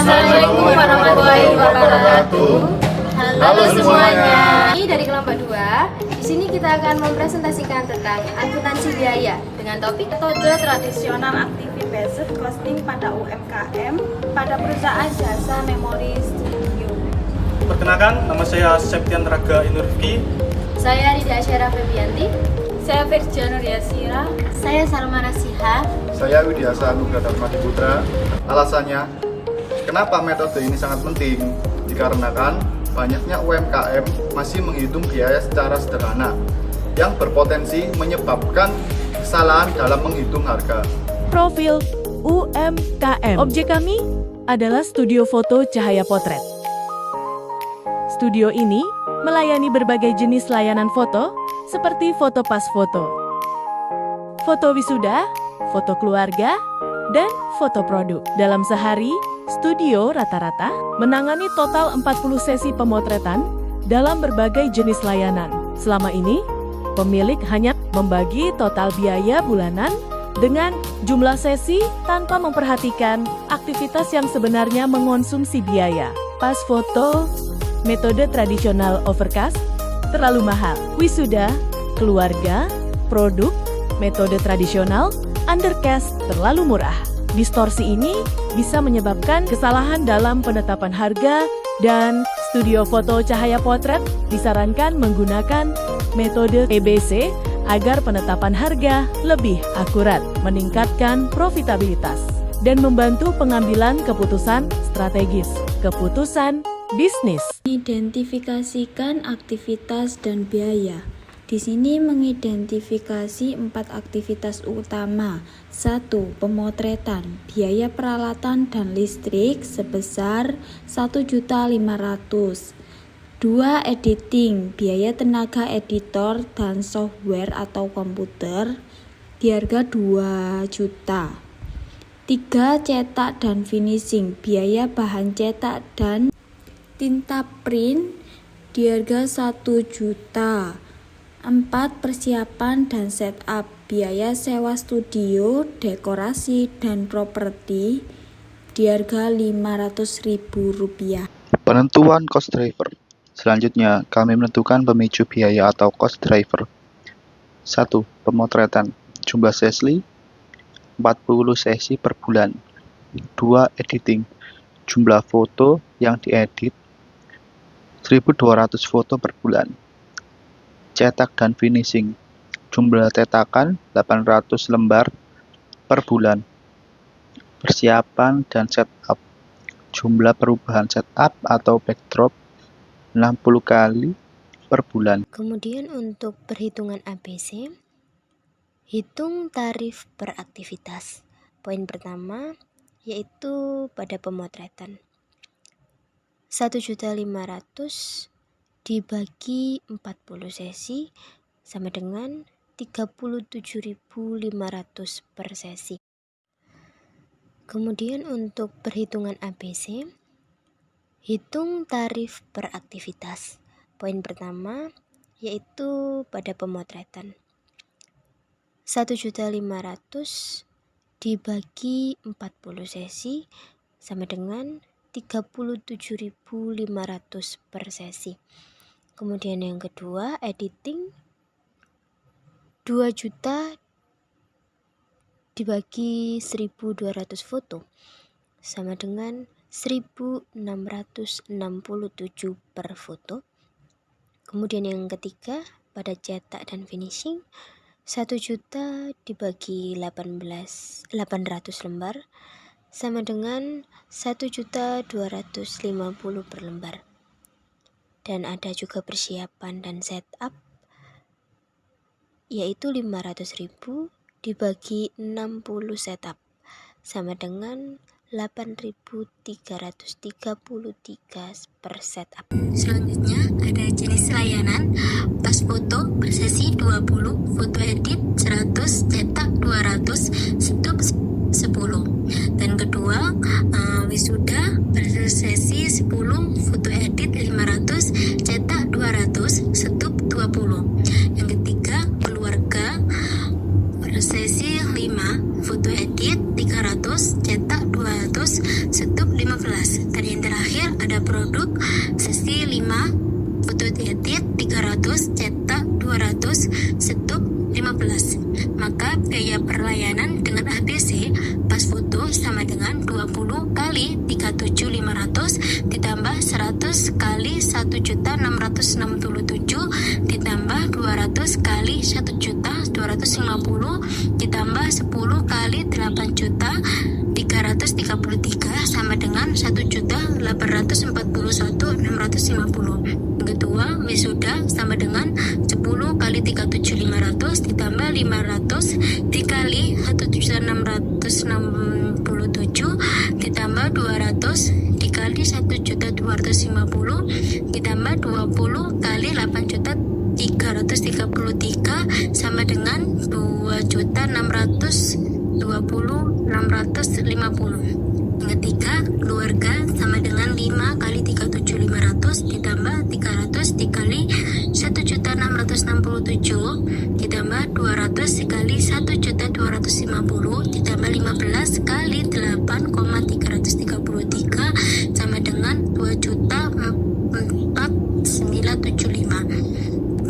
Assalamualaikum warahmatullahi wabarakatuh. Halo semuanya. Ini dari kelompok 2. Di sini kita akan mempresentasikan tentang akuntansi biaya dengan topik Metode tradisional activity based costing pada UMKM pada perusahaan jasa memori studio. Perkenalkan, nama saya Septian Raga Inurfi. Saya Rida Asyara Febianti. Saya Firja Nur Yasira. Saya Salma Nasihah. Saya Widiasa Nugraha Dharmadi Putra. Alasannya, kenapa metode ini sangat penting? Dikarenakan banyaknya UMKM masih menghitung biaya secara sederhana yang berpotensi menyebabkan kesalahan dalam menghitung harga. Profil UMKM. Objek kami adalah studio foto cahaya potret. Studio ini melayani berbagai jenis layanan foto seperti foto pas foto, foto wisuda, foto keluarga, dan foto produk. Dalam sehari, studio rata-rata menangani total 40 sesi pemotretan dalam berbagai jenis layanan. Selama ini, pemilik hanya membagi total biaya bulanan dengan jumlah sesi tanpa memperhatikan aktivitas yang sebenarnya mengonsumsi biaya. Pas foto, metode tradisional overcast, terlalu mahal. Wisuda, keluarga, produk, metode tradisional, undercast, terlalu murah. Distorsi ini bisa menyebabkan kesalahan dalam penetapan harga dan studio foto cahaya potret disarankan menggunakan metode EBC agar penetapan harga lebih akurat, meningkatkan profitabilitas, dan membantu pengambilan keputusan strategis, keputusan bisnis. Identifikasikan aktivitas dan biaya. Di sini mengidentifikasi 4 aktivitas utama. 1. Pemotretan. Biaya peralatan dan listrik sebesar 1.500.000. 2. Editing. Biaya tenaga editor dan software atau komputer di harga 2 juta. 3. Cetak dan finishing. Biaya bahan cetak dan tinta print di harga 1 juta. 4. Persiapan dan setup. Biaya sewa studio, dekorasi, dan properti di harga Rp500.000. Penentuan cost driver. Selanjutnya, kami menentukan pemicu biaya atau cost driver. 1. Pemotretan. Jumlah sesi 40 sesi per bulan. 2. Editing. Jumlah foto yang diedit 1.200 foto per bulan. Cetak dan finishing. Jumlah cetakan 800 lembar per bulan. Persiapan dan setup. Jumlah perubahan setup atau backdrop 60 kali per bulan. Kemudian untuk perhitungan ABC, hitung tarif per aktivitas. Poin pertama yaitu pada pemotretan. 1.500.000 dibagi 40 sesi sama dengan 37.500 per sesi. Kemudian untuk perhitungan ABC, hitung tarif per aktivitas. Poin pertama yaitu pada pemotretan. 1.500.000 dibagi 40 sesi sama dengan 37.500 per sesi. Kemudian yang kedua, editing. 2 juta dibagi 1.200 foto sama dengan 1.667 per foto. Kemudian yang ketiga, pada cetak dan finishing, 1 juta dibagi 800 lembar sama dengan 1.250.000 per lembar. Dan ada juga persiapan dan setup yaitu 500.000 dibagi 60 setup sama dengan 8.333 per setup. Selanjutnya ada jenis layanan pas foto per sesi 20, foto edit 100, cetak 200, stup 10. Dan kedua, wisuda per sesi 10, foto edit 500, cetak 200, stup 20. Yang ketiga, keluarga per sesi 5, foto edit 300, cetak 200, stup 15. pada produk, sesi 5, foto edit 300, cetak 200, setup 15. Maka biaya perlayanan dengan ABC pas foto sama dengan 20 kali 37.500 ditambah 100 kali 1.667 ditambah 200 kali 1.250 ditambah 10 kali 8.333 sama dengan 1.841.650. Kedua, wisuda sama dengan 10 kali 37.500 ditambah 500 dikali 1.667 ditambah 200 dikali 1.250 ditambah 20 kali 8.333 sama dengan 2.620.650. Ketiga, keluarga sama dengan 5 kali 37.500 ditambah 300 dikali 1.667 ditambah 200 dikali 1.250 ditambah 15 kali 8,333 sama dengan 2.4.975.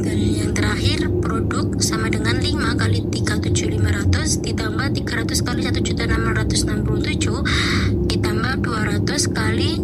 Dan yang terakhir, produk sama dengan 5 kali 37.500 ditambah 300 kali 1.667 ditambah 200 kali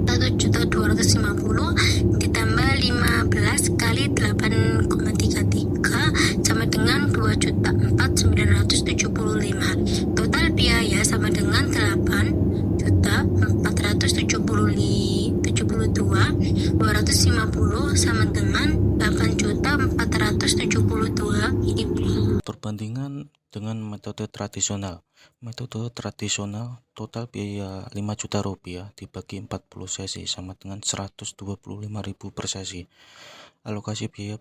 1.250 ditambah 15 kali 8,33 sama dengan 2.4.975. Total biaya sama dengan 8.472.250 sama dengan 8.472. Perbandingan dengan metode tradisional. Metode tradisional total biaya 5 juta rupiah dibagi 40 sesi sama dengan 125.000 per sesi. Alokasi biaya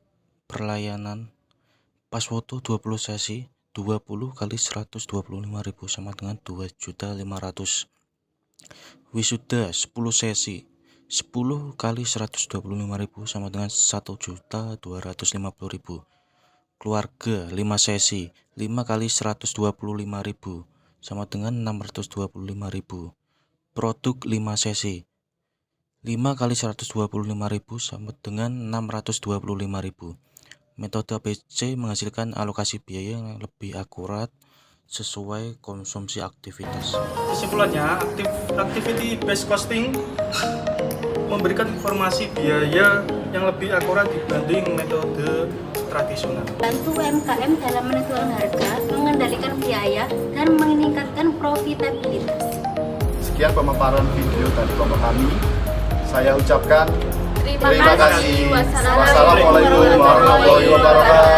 perlayanan pas foto 20 sesi 20 kali 125.000 sama dengan 2.500.000. Wisuda 10 sesi 10 kali 125.000 sama dengan 1.250.000. Keluarga 5 sesi 5 kali 125.000 sama dengan 625.000. Produk 5 sesi 5 kali 125.000 sama dengan 625.000. Metode ABC menghasilkan alokasi biaya yang lebih akurat sesuai konsumsi aktivitas. Kesimpulannya, activity based costing memberikan informasi biaya yang lebih akurat dibanding metode tradisional. Bantu UMKM dalam menentukan harga, mengendalikan biaya, dan meningkatkan profitabilitas. Sekian pemaparan video dari kelompok kami. Saya ucapkan terima kasih. Wassalamualaikum warahmatullahi wabarakatuh.